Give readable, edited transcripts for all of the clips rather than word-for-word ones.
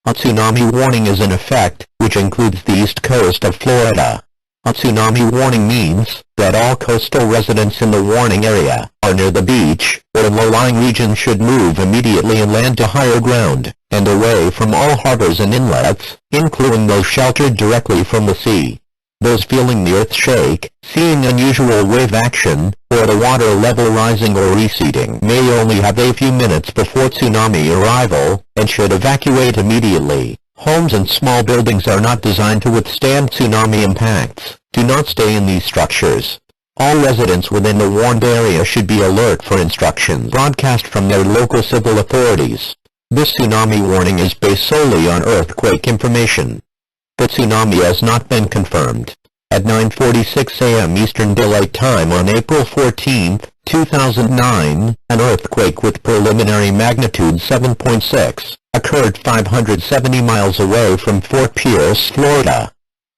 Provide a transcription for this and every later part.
A tsunami warning is in effect, which includes the east coast of Florida. A tsunami warning means that all coastal residents in the warning area, or near the beach, or in low-lying regions should move immediately and land to higher ground, and away from all harbors and inlets, including those sheltered directly from the sea. Those feeling the earth shake, seeing unusual wave action, or the water level rising or receding may only have a few minutes before tsunami arrival, and should evacuate immediately. Homes and small buildings are not designed to withstand tsunami impacts. Do not stay in these structures. All residents within the warned area should be alert for instructions broadcast from their local civil authorities. This tsunami warning is based solely on earthquake information. The tsunami has not been confirmed. At 9:46 a.m. Eastern Daylight Time on April 14, 2009, an earthquake with preliminary magnitude 7.6 occurred 570 miles away from Fort Pierce, Florida.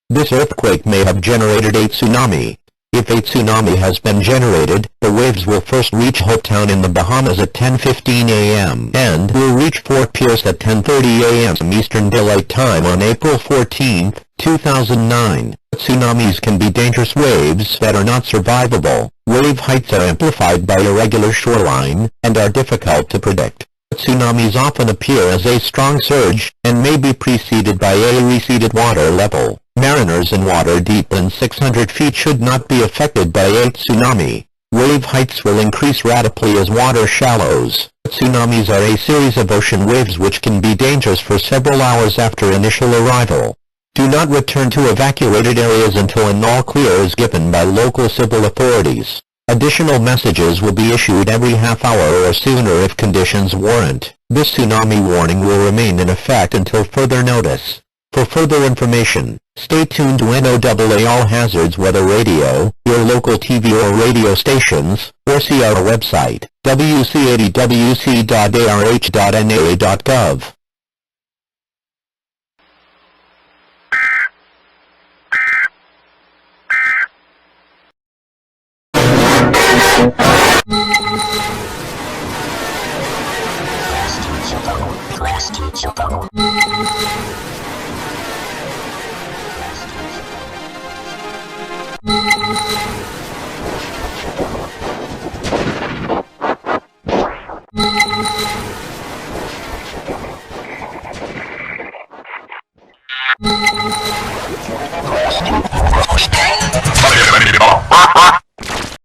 This earthquake may have generated a tsunami. If a tsunami has been generated, the waves will first reach Hopetown in the Bahamas at 10:15 a.m. and will reach Fort Pierce at 10:30 a.m. Eastern Daylight Time on April 14, 2009. Tsunamis can be dangerous waves that are not survivable. Wave heights are amplified by irregular shoreline and are difficult to predict. Tsunamis often appear as a strong surge and may be preceded by a receded water level. Mariners in water deep than 600 feet should not be affected by a tsunami. Wave heights will increase rapidly as water shallows. Tsunamis are a series of ocean waves which can be dangerous for several hours after initial arrival. Do not return to evacuated areas until an all clear is given by local civil authorities. Additional messages will be issued every half hour or sooner if conditions warrant. This tsunami warning will remain in effect until further notice. For further information, stay tuned to NOAA All Hazards Weather Radio, your local TV or radio stations, or see our website, wc80wc.arh.na.gov. Klasky Csupo.